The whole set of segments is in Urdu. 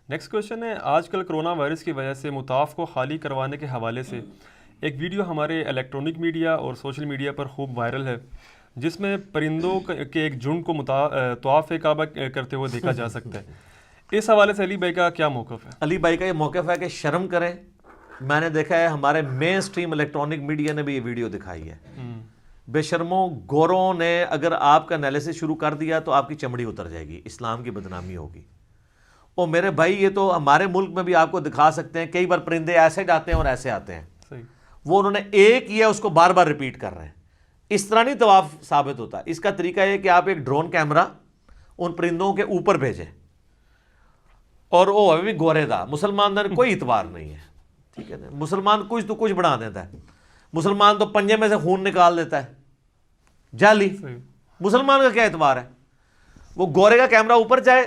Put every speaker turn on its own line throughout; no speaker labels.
نیکسٹ کویشچن ہے، آج کل کرونا وائرس کی وجہ سے مطاف کو خالی کروانے کے حوالے سے ایک ویڈیو ہمارے الیکٹرانک میڈیا اور سوشل میڈیا پر خوب وائرل ہے، جس میں پرندوں کے ایک جھنڈ کو طواف کعبہ کرتے ہوئے دیکھا جا سکتا ہے۔ اس حوالے سے علی بھائی کا کیا موقف ہے؟
علی بھائی کا یہ موقف ہے کہ شرم کریں۔ میں نے دیکھا ہے ہمارے مین سٹریم الیکٹرانک میڈیا نے بھی یہ ویڈیو دکھائی ہے۔ بے شرموں، گوروں نے اگر آپ کا انالیسس شروع کر دیا تو آپ کی چمڑی اتر جائے گی، اسلام کی بدنامی ہوگی۔ اور میرے بھائی یہ تو ہمارے ملک میں بھی آپ کو دکھا سکتے ہیں، کئی بار پرندے ایسے جاتے ہیں اور ایسے آتے ہیں، وہ انہوں نے ایک کیا اس کو بار بار ریپیٹ کر رہے ہیں۔ اس طرح نہیں طواف ثابت ہوتا۔ اس کا طریقہ یہ کہ آپ ایک ڈرون کیمرہ ان پرندوں کے اوپر بھیجیں، اور وہ ابھی بھی گورے دا مسلمان دا کوئی اعتبار نہیں ہے، ٹھیک ہے نا۔ مسلمان کچھ تو کچھ بنا دیتا ہے، مسلمان تو پنجے میں سے خون نکال دیتا ہے جعلی، مسلمان کا کیا اعتبار ہے؟ وہ گورے کا کیمرہ اوپر جائے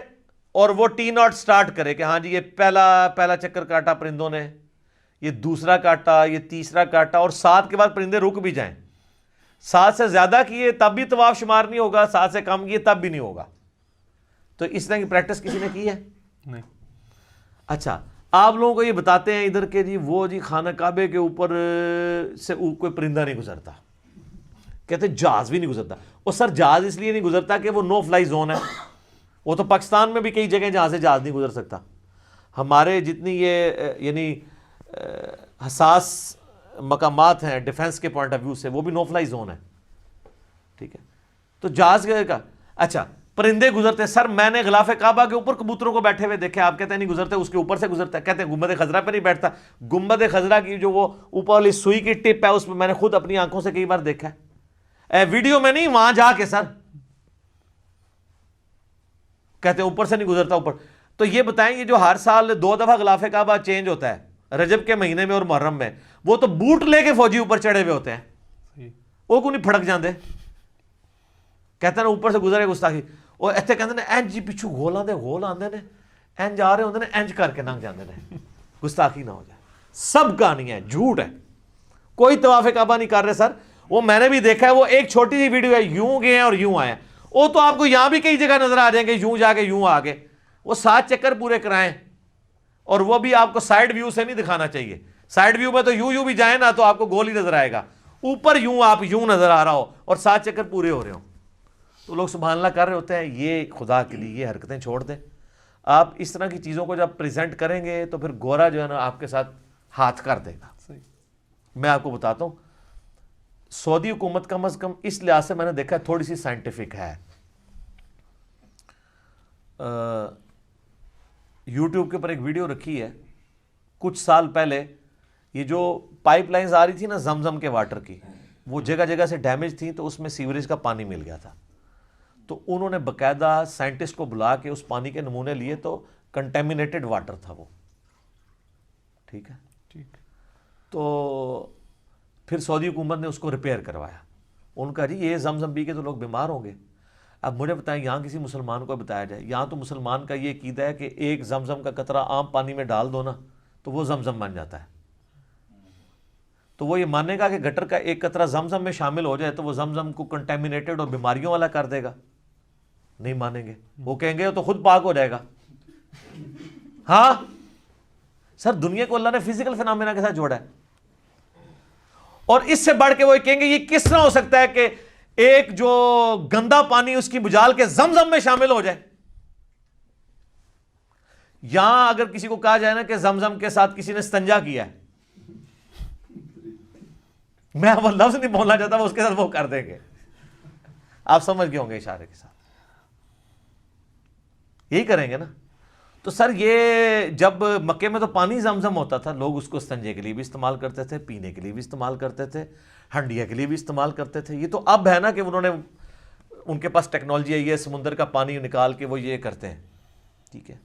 اور وہ ٹی ناٹ سٹارٹ کرے کہ ہاں جی یہ پہلا چکر کاٹا پرندوں نے، یہ دوسرا کاٹا، یہ تیسرا کاٹا، اور 7 کے بعد پرندے رک بھی جائیں۔ 7 سے زیادہ کیے تب بھی طواف شمار نہیں ہوگا، 7 سے کم کیے تب بھی نہیں ہوگا۔ تو اس طرح کی پریکٹس کسی نے کی ہے؟
نہیں۔
اچھا، آپ لوگوں کو یہ بتاتے ہیں ادھر کے جی وہ جی خانہ کعبے کے اوپر سے کوئی پرندہ نہیں گزرتا، کہتے جہاز بھی نہیں گزرتا۔ اور سر جہاز اس لیے نہیں گزرتا کہ وہ نو فلائی زون ہے، وہ تو پاکستان میں بھی کئی جگہ جہاں سے جہاز نہیں گزر سکتا۔ ہمارے جتنی یہ یعنی حساس مقامات ہیں ڈیفنس کے پوائنٹ آف ویو سے، وہ بھی نو فلائی زون ہے، ٹھیک ہے۔ تو جہاز کا اچھا پرندے گزرتے ہیں۔ سر میں نے غلاف کعبہ کے اوپر کبوتروں کو بیٹھے ہوئے دیکھے، آپ کہتے ہیں نہیں گزرتے، اس کے اوپر سے گزرتا ہے، کہتے ہیں گنبد خضرا پہ نہیں بیٹھتا۔ گنبد خضرا کی جو وہ اوپر والی سوئی کی ٹپ ہے اس پہ میں نے خود اپنی آنکھوں سے کئی بار دیکھا ہے، ویڈیو میں نہیں، وہاں جا کے۔ سر کہتے ہیں اوپر سے نہیں گزرتا اوپر۔ تو یہ بتائیں یہ جو ہر سال 2 دفعہ غلاف کعبہ چینج ہوتا ہے، رجب کے مہینے میں اور محرم میں، وہ تو بوٹ لے کے فوجی اوپر چڑھے ہوئے ہوتے ہیں، وہ کو نہیں پھڑک جاندے؟ کہتے ہیں نا اوپر سے گزرے گستاخی، اور ایتھے کہتے ہیں اینج جی پچھو گول آندے نے، اینج آ رہے ہوندے نے، اینج کر کے لنگ جاندے نے، گستاخی نہ ہو جائے۔ سب کہانی ہے، جھوٹ ہے، کوئی طواف کعبہ نہیں کر رہے سر۔ وہ میں نے بھی دیکھا ہے، وہ ایک چھوٹی سی ویڈیو ہے، یوں گئے ہیں اور یوں آئے ہیں، وہ تو آپ کو یہاں بھی کئی جگہ نظر آ جائیں گے، یوں جا کے یوں آ کے، وہ 7 چکر پورے کرائیں، اور وہ بھی آپ کو سائیڈ ویو سے نہیں دکھانا چاہیے۔ سائیڈ ویو میں تو یوں بھی جائیں نا تو آپ کو گول ہی نظر آئے گا، اوپر یوں آپ یوں نظر آ رہا ہو اور 7 چکر پورے ہو رہے ہوں، تو لوگ سبحان اللہ کر رہے ہوتے ہیں۔ یہ خدا کے لیے یہ حرکتیں چھوڑ دیں۔ آپ اس طرح کی چیزوں کو جب پریزنٹ کریں گے تو پھر گورا جو ہے نا آپ کے ساتھ ہاتھ کر دے گا۔ میں آپ کو بتاتا ہوں، سعودی حکومت کم از کم اس لحاظ سے میں نے دیکھا تھوڑی سی سائنٹیفک ہے۔ یوٹیوب کے اوپر ایک ویڈیو رکھی ہے کچھ سال پہلے، یہ جو پائپ لائنز آ رہی تھی نا زمزم کے واٹر کی، وہ جگہ جگہ سے ڈیمیج تھی، تو اس میں سیوریج کا پانی مل گیا تھا۔ تو انہوں نے باقاعدہ سائنٹسٹ کو بلا کے اس پانی کے نمونے لیے، تو کنٹیمنیٹڈ واٹر تھا وہ، ٹھیک ہے۔ تو پھر سعودی حکومت نے اس کو ریپیئر کروایا۔ ان کا جی یہ زمزم پی کے تو لوگ بیمار ہوں گے۔ اب مجھے بتائیں یہاں کسی مسلمان کو بتایا جائے، یہاں تو مسلمان کا یہ عقیدہ ہے کہ ایک زمزم کا قطرہ عام پانی میں ڈال دو نا تو وہ زمزم بن جاتا ہے۔ تو وہ یہ مانے گا کہ گٹر کا ایک قطرہ زمزم میں شامل ہو جائے تو وہ زمزم کو کنٹیمنیٹڈ اور بیماریوں والا کر دے گا؟ نہیں مانیں گے، وہ کہیں گے تو خود پاک ہو جائے گا۔ ہاں سر، دنیا کو اللہ نے فزیکل فینامنا کے ساتھ جوڑا ہے، اور اس سے بڑھ کے وہ کہیں گے یہ کس طرح ہو سکتا ہے کہ ایک جو گندا پانی اس کی بجال کے زمزم میں شامل ہو جائے۔ یہاں اگر کسی کو کہا جائے نا کہ زمزم کے ساتھ کسی نے استنجا کیا ہے، میں وہ لفظ نہیں بولنا چاہتا، وہ اس کے ساتھ وہ کر دیں گے، آپ سمجھ گئے ہوں گے اشارے کے ساتھ، یہی کریں گے نا۔ تو سر یہ جب مکے میں تو پانی زمزم ہوتا تھا، لوگ اس کو استنجے کے لیے بھی استعمال کرتے تھے، پینے کے لیے بھی استعمال کرتے تھے، ہنڈیا کے لیے بھی استعمال کرتے تھے۔ یہ تو اب ہے نا کہ انہوں نے، ان کے پاس ٹیکنالوجی ہے، یہ سمندر کا پانی نکال کے وہ یہ کرتے ہیں، ٹھیک ہے۔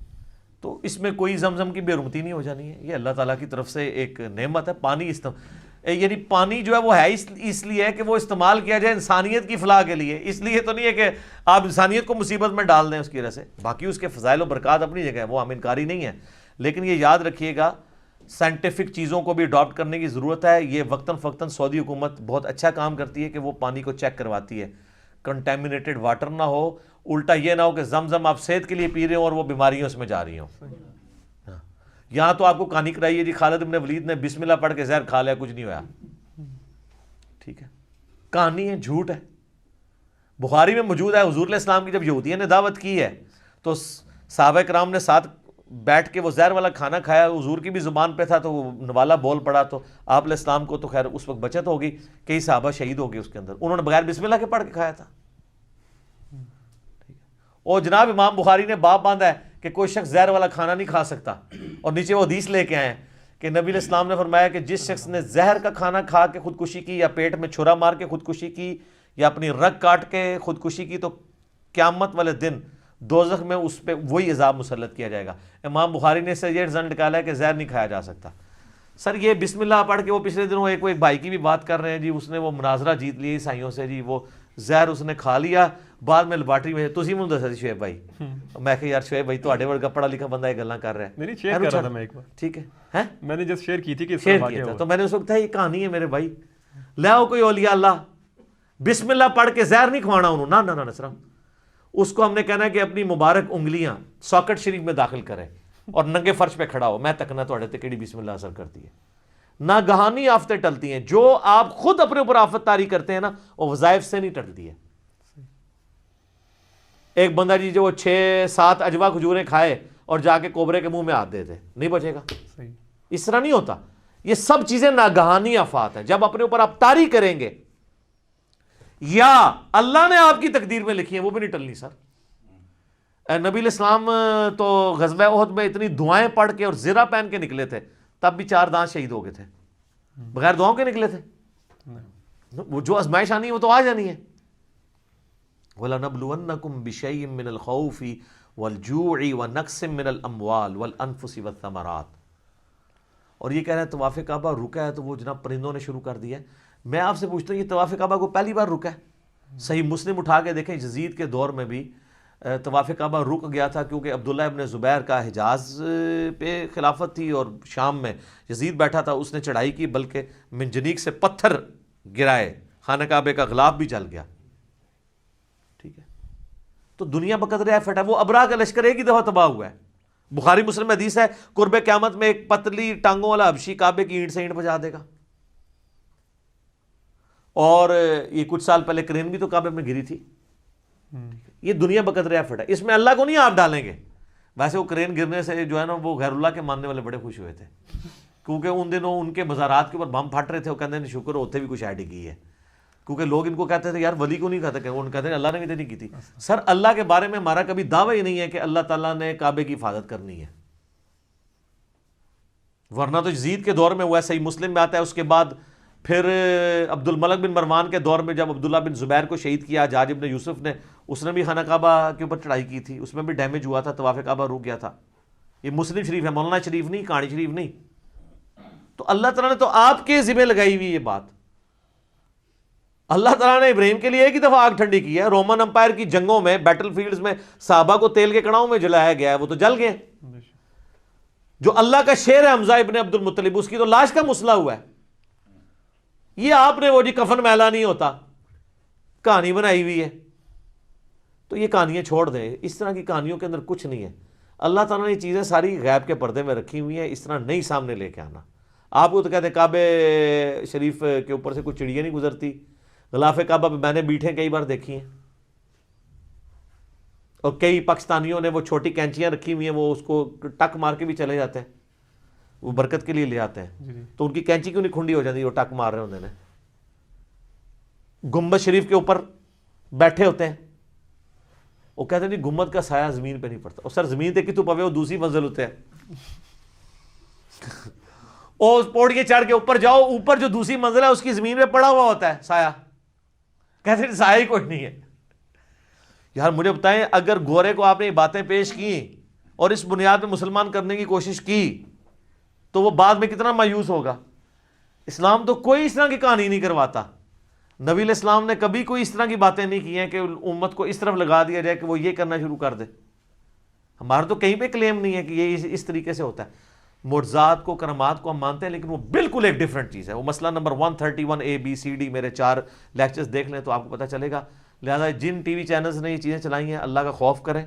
تو اس میں کوئی زمزم کی بے حرمتی نہیں ہو جانی ہے، یہ اللہ تعالیٰ کی طرف سے ایک نعمت ہے۔ پانی یعنی پانی جو ہے وہ ہے اس لیے ہے کہ وہ استعمال کیا جائے انسانیت کی فلاح کے لیے، اس لیے تو نہیں ہے کہ آپ انسانیت کو مصیبت میں ڈال دیں اس کی وجہ سے۔ باقی اس کے فضائل و برکات اپنی جگہ ہے، وہ ہم انکاری نہیں ہے، لیکن یہ یاد رکھیے گا سائنٹیفک چیزوں کو بھی اڈاپٹ کرنے کی ضرورت ہے۔ یہ وقتاً فوقتاً سعودی حکومت بہت اچھا کام کرتی ہے کہ وہ پانی کو چیک کرواتی ہے، کنٹیمنیٹڈ واٹر نہ ہو، الٹا یہ نہ ہو کہ زمزم آپ صحت کے لیے پی رہے ہوں اور وہ بیماریوں اس میں جا رہی ہوں۔ یہاں تو آپ کو کہانی کرائی ہے جی خالد بن ولید نے بسم اللہ پڑھ کے زہر کھا لیا, کچھ نہیں ہوا. ٹھیک ہے, کہانی ہے, جھوٹ ہے. بخاری میں موجود ہے, حضور علیہ السلام کی جب یہودیوں نے دعوت کی ہے تو صحابہ کرام نے ساتھ بیٹھ کے وہ زہر والا کھانا کھایا, حضور کی بھی زبان پہ تھا تو وہ نوالا بول پڑا, تو آپ علیہ السلام کو تو خیر اس وقت بچت ہوگی, کئی صحابہ شہید ہو گئے اس کے اندر, انہوں نے بغیر بسم اللہ کے پڑھ کے کھایا تھا. اور جناب امام بخاری نے باب باندھا ہے کہ کوئی شخص زہر والا کھانا نہیں کھا سکتا, اور نیچے وہ حدیث لے کے آئے ہیں کہ نبی علیہ السلام نے فرمایا کہ جس شخص نے زہر کا کھانا کھا کے خودکشی کی, یا پیٹ میں چھرا مار کے خودکشی کی, یا اپنی رگ کاٹ کے خودکشی کی, تو قیامت والے دن دوزخ میں اس پہ وہی عذاب مسلط کیا جائے گا. امام بخاری نے اس سے یہ رزلٹ نکالا ہے کہ زہر نہیں کھایا جا سکتا. سر یہ بسم اللہ پڑھ کے وہ پچھلے دنوں ایک بھائی کی بھی بات کر رہے ہیں جی, اس نے وہ مناظرہ جیت لیا عیسائیوں سے جی, وہ زہر اس نے کھا لیا, بعد میں لیبارٹری میں تسی مجھے دسا جی شعیب بھائی, میں کہ یار شعیب بھائی تواڈے ورگا پڑھا لکھا بندہ یہ گلاں کر رہا ہے.
نہیں شیئر کر رہا تھا میں ایک بار,
ٹھیک ہے,
میں نے جس شیئر کی تھی کہ
شیئر کیا تھا, تو میں نے اس وقت کہا یہ کہانی ہے میرے بھائی, لے آؤ کوئی اولیاء اللہ بسم اللہ پڑھ کے زہر نہیں کھوانا انہوں, نہ نصرہ, اس کو ہم نے کہنا ہے کہ اپنی مبارک انگلیاں ساکٹ شریف میں داخل کرے اور ننگے فرش پہ کھڑا ہو, میں تکنا تواڈے تے کیڑی بسم اللہ اثر کرتی ہے. ناگہانی آفتیں ٹلتی ہیں, جو آپ خود اپنے اوپر آفت طاری کرتے ہیں نا وہ وظائف سے نہیں ٹلتی ہے. ایک بندہ جی جو وہ 6-7 اجوا کھجوریں کھائے اور جا کے کوبرے کے منہ میں ہاتھ دے دے, نہیں بچے گا. اس طرح نہیں ہوتا, یہ سب چیزیں ناگہانی آفات ہیں. جب اپنے اوپر آپ طاری کریں گے یا اللہ نے آپ کی تقدیر میں لکھی ہیں, وہ بھی نہیں ٹلنی سر. نبی علیہ السلام تو غزوہ احد میں اتنی دعائیں پڑھ کے اور زرہ پہن کے نکلے تھے, تب بھی 4 دانت شہید ہو گئے تھے, بغیر دعاؤں کے نکلے تھے. وہ جو آزمائش آنی ہے وہ تو آ جانی ہے. وَلَنَبْلُوَنَّكُمْ بِشَيْءٍ مِّنَ الْخَوْفِ وَالْجُوعِ وَنَقْصٍ مِّنَ الْأَمْوَالِ وَالْأَنفُسِ وَالثَّمَرَاتِ. اور یہ کہہ رہے ہیں طواف کعبہ رکا ہے تو وہ جناب پرندوں نے شروع کر دیا ہے. میں آپ سے پوچھتا ہوں یہ طواف کعبہ کو پہلی بار رکا ہے؟ صحیح مسلم اٹھا کے دیکھیں, یزید کے دور میں بھی طواف کعبہ رک گیا تھا, کیونکہ عبداللہ ابن زبیر کا حجاز پہ خلافت تھی اور شام میں یزید بیٹھا تھا, اس نے چڑھائی کی, بلکہ منجنیق سے پتھر گرائے, خانہ کعبے کا غلاف بھی جل گیا. ٹھیک ہے, تو دنیا بقدر ایفٹ ہے. وہ ابرا کا لشکر ایک ہی دفعہ تباہ ہوا ہے. بخاری مسلم میں حدیث ہے قرب قیامت میں ایک پتلی ٹانگوں والا حبشی کعبے کی اینٹ سے اینٹ بجا دے گا. اور یہ کچھ سال پہلے کرین بھی تو کعبے میں گری تھی. یہ دنیا بقدر ایفٹ ہے, اس میں اللہ کو نہیں آپ ڈالیں گے. ویسے وہ کرین گرنے سے جو ہے نا وہ غیر اللہ کے ماننے والے بڑے خوش ہوئے تھے, کیونکہ ان دنوں ان کے مزارات کے اوپر بم پھٹ رہے تھے. وہ کہتے ہیں شکر ہوتے بھی کچھ ایڈ کی ہے, کیونکہ لوگ ان کو کہتے تھے یار ولی کو نہیں کہتے, کہ وہ کہتے ہیں اللہ نے بھی تو نہیں کی تھی. سر اللہ کے بارے میں ہمارا کبھی دعویٰ ہی نہیں ہے کہ اللہ تعالیٰ نے کعبے کی حفاظت کرنی ہے, ورنہ تو یزید کے دور میں ہوا ہے. صحیح مسلم میں آتا ہے. اس کے بعد پھر عبد الملک بن مروان کے دور میں جب عبداللہ بن زبیر کو شہید کیا حجاج ابن یوسف نے, اس نے بھی خانہ کعبہ کے اوپر چڑھائی کی تھی, اس میں بھی ڈیمیج ہوا تھا, طواف کعبہ رک گیا تھا. یہ مسلم شریف ہے, مولانا شریف نہیں, کہانی شریف نہیں. تو اللہ تعالیٰ نے تو آپ کے ذمہ لگائی ہوئی یہ بات. اللہ تعالیٰ نے ابراہیم کے لیے ایک ہی دفعہ آگ ٹھنڈی کی ہے. رومن امپائر کی جنگوں میں, بیٹل فیلڈز میں صحابہ کو تیل کے کڑاؤں میں جلایا گیا ہے, وہ تو جل گئے. جو اللہ کا شیر ہے حمزہ ابن عبد المطلب, اس کی تو لاش کا مسئلہ ہوا ہے. یہ آپ نے وہ جی کفن میلا نہیں ہوتا کہانی بنائی ہوئی ہے. تو یہ کہانیاں چھوڑ دیں, اس طرح کی کہانیوں کے اندر کچھ نہیں ہے. اللہ تعالیٰ نے یہ چیزیں ساری غیب کے پردے میں رکھی ہوئی ہیں, اس طرح نہیں سامنے لے کے آنا. آپ کو تو کہتے ہیں کعبے شریف کے اوپر سے کوئی چڑیا نہیں گزرتی, غلاف کعبہ پہ میں نے بیٹھیں کئی بار دیکھی ہیں, اور کئی پاکستانیوں نے وہ چھوٹی کینچیاں رکھی ہوئی ہیں, وہ اس کو ٹک مار کے بھی چلے جاتے ہیں, وہ برکت کے لیے لے آتے ہیں. تو ان کی کینچی کیوں نہیں کھنڈی ہو جاتی, وہ ٹک مار رہے ہوتے ہیں. گنبد شریف کے اوپر بیٹھے ہوتے ہیں, وہ کہتے ہیں نہیں گنبد کا سایہ زمین پہ نہیں پڑتا. اور سر زمین تے کی تو پوے وہ دوسری منزل ہوتے ہیں, اور پوڑیاں چڑھ کے اوپر جاؤ, اوپر جو دوسری منزل ہے اس کی زمین پہ پڑا ہوا ہوتا ہے سایہ. کہتے ہیں سایہ ہی کوئی نہیں ہے. یار مجھے بتائیں, اگر گورے کو آپ نے یہ باتیں پیش کی اور اس بنیاد پہ مسلمان کرنے کی کوشش کی تو وہ بعد میں کتنا مایوس ہوگا. اسلام تو کوئی اس طرح کی کہانی نہیں کرواتا. نبی علیہ السلام نے کبھی کوئی اس طرح کی باتیں نہیں کی ہیں کہ امت کو اس طرف لگا دیا جائے کہ وہ یہ کرنا شروع کر دے. ہمارا تو کہیں پہ کلیم نہیں ہے کہ یہ اس طریقے سے ہوتا ہے. معجزات کو, کرامات کو ہم مانتے ہیں, لیکن وہ بالکل ایک ڈیفرنٹ چیز ہے. وہ مسئلہ number 131 A B C D میرے 4 لیکچرز دیکھ لیں تو آپ کو پتہ چلے گا لہٰذا جن ٹی وی چینلز نے یہ چیزیں چلائی ہیں اللہ کا خوف کریں,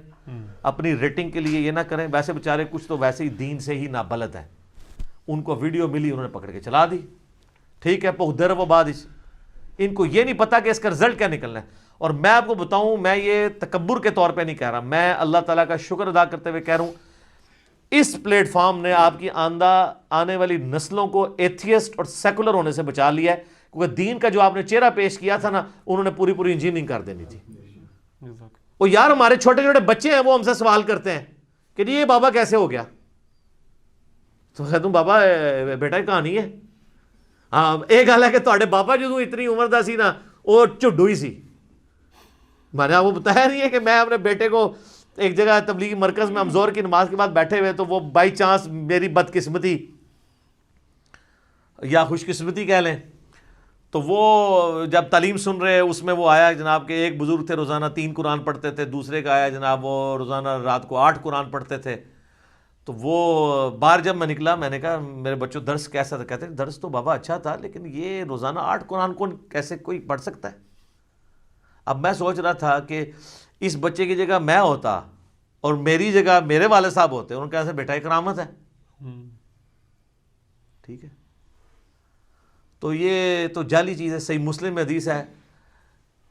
اپنی ریٹنگ کے لیے یہ نہ کریں. ویسے بیچارے کچھ تو ویسے ہی دین سے ہی نابلد ہیں, ان کو ویڈیو ملی انہوں نے پکڑ کے چلا دی, ٹھیک ہے, پختر و بعد ان کو یہ نہیں پتا کہ اس کا رزلٹ کیا نکلنا ہے. اور میں آپ کو بتاؤں, میں یہ تکبر کے طور پہ نہیں کہہ رہا, میں اللہ تعالیٰ کا شکر ادا کرتے ہوئے کہہ رہا ہوں, اس پلیٹ فارم نے آپ کی آنے والی نسلوں کو ایتھیسٹ اور سیکولر ہونے سے بچا لیا ہے, کیونکہ دین کا جو آپ نے چہرہ پیش کیا تھا نا, انہوں نے پوری پوری انجینئرنگ کر دینی تھی. وہ یار ہمارے چھوٹے چھوٹے بچے ہیں, وہ ہم سے سوال کرتے ہیں کہ جی یہ بابا کیسے ہو گیا, تو کہتا ہوں بابا بیٹا یہ کہانی ہے. ہاں ایک گل ہے کہ تھوڑے بابا جو اتنی عمر دا سی نا, وہ چڈو ہی سی. میں نے آپ کو بتایا نہیں ہے کہ میں اپنے بیٹے کو ایک جگہ تبلیغی مرکز میں ہم زور کی نماز کے بعد بیٹھے ہوئے, تو وہ بائی چانس میری بدقسمتی یا خوش قسمتی کہہ لیں, تو وہ جب تعلیم سن رہے اس میں وہ آیا جناب کہ ایک بزرگ تھے روزانہ 3 قرآن پڑھتے تھے, دوسرے کا آیا جناب وہ روزانہ رات کو 8 قرآن پڑھتے تھے. تو وہ باہر جب میں نکلا, میں نے کہا میرے بچوں درس کیسا تھا؟ کہتے ہیں درس تو بابا اچھا تھا, لیکن یہ روزانہ 8 قرآن کون کیسے کوئی پڑھ سکتا ہے؟ اب میں سوچ رہا تھا کہ اس بچے کی جگہ میں ہوتا اور میری جگہ میرے والد صاحب ہوتے, انہوں نے کہا بیٹا ایک کرامت ہے. ٹھیک ہے, تو یہ تو جعلی چیز ہے. صحیح مسلم میں حدیث ہے,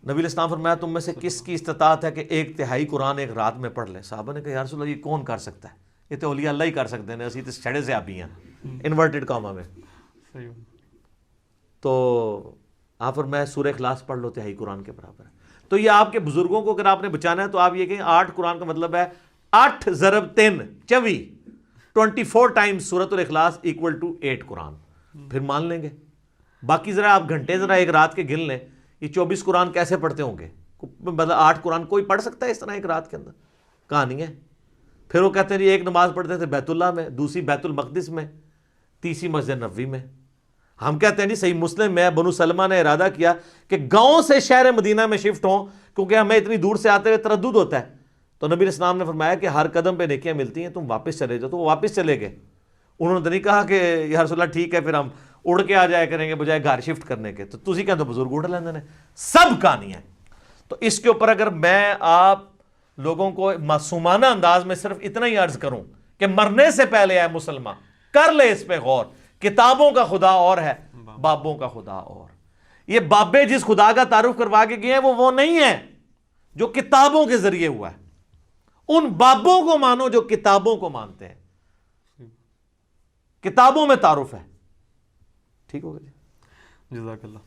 نبی علیہ السلام فرمایا تم میں سے کس کی استطاعت ہے کہ 1/3 قرآن ایک رات میں پڑھ لے؟ صحابہ نے کہا یا رسول اللہ یہ کون کر سکتا ہے؟ یہ تو اولیاء اللہ ہی کر سکتے ہیں, اسی تو چھڑے سے آبی ہیں انورٹڈ کاما میں. تو آپ فرمایا سورہ اخلاص پڑھ لو 1/3 قرآن کے برابر ہے. تو یہ آپ کے بزرگوں کو اگر آپ نے بچانا ہے تو آپ یہ کہیں 8 قرآن کا مطلب ہے 8 ضرب 3 24 ٹائمز سورۃ الاخلاص ایکول ٹو 8 قرآن. پھر مان لیں گے. باقی ذرا آپ گھنٹے ذرا ایک رات کے گن لیں, یہ 24 قرآن کیسے پڑھتے ہوں گے؟ مطلب 8 قرآن کوئی پڑھ سکتا ہے اس طرح ایک رات کے اندر؟ کہانی ہے. پھر وہ کہتے ہیں ایک نماز پڑھتے تھے بیت اللہ میں, دوسری بیت المقدس میں, تیسری مسجد نبوی میں. ہم کہتے ہیں نہیں, صحیح مسلم میں بنو سلمہ نے ارادہ کیا کہ گاؤں سے شہر مدینہ میں شفٹ ہوں, کیونکہ ہمیں اتنی دور سے آتے ہوئے تردد ہوتا ہے. تو نبی علیہ السلام نے فرمایا کہ ہر قدم پہ نیکیاں ملتی ہیں, تم واپس چلے جاؤ. تو وہ واپس چلے گئے. انہوں نے تو نہیں کہا کہ یا رسول اللہ ٹھیک ہے پھر ہم اڑ کے آ جایا کریں گے بجائے گھر شفٹ کرنے کے. تو تسی کہتے بزرگ اڑ لیندے نے. سب کہانی ہے. تو اس کے اوپر اگر میں آپ لوگوں کو معصومانہ انداز میں صرف اتنا ہی عرض کروں کہ مرنے سے پہلے اے مسلمان کر لے اس پہ غور, کتابوں کا خدا اور ہے, بابوں کا خدا اور. یہ بابے جس خدا کا تعارف کروا کے گئے ہیں وہ نہیں ہے جو کتابوں کے ذریعے ہوا ہے. ان بابوں کو مانو جو کتابوں کو مانتے ہیں. کتابوں میں تعارف ہے. ٹھیک ہوگا جی,
جزاک اللہ.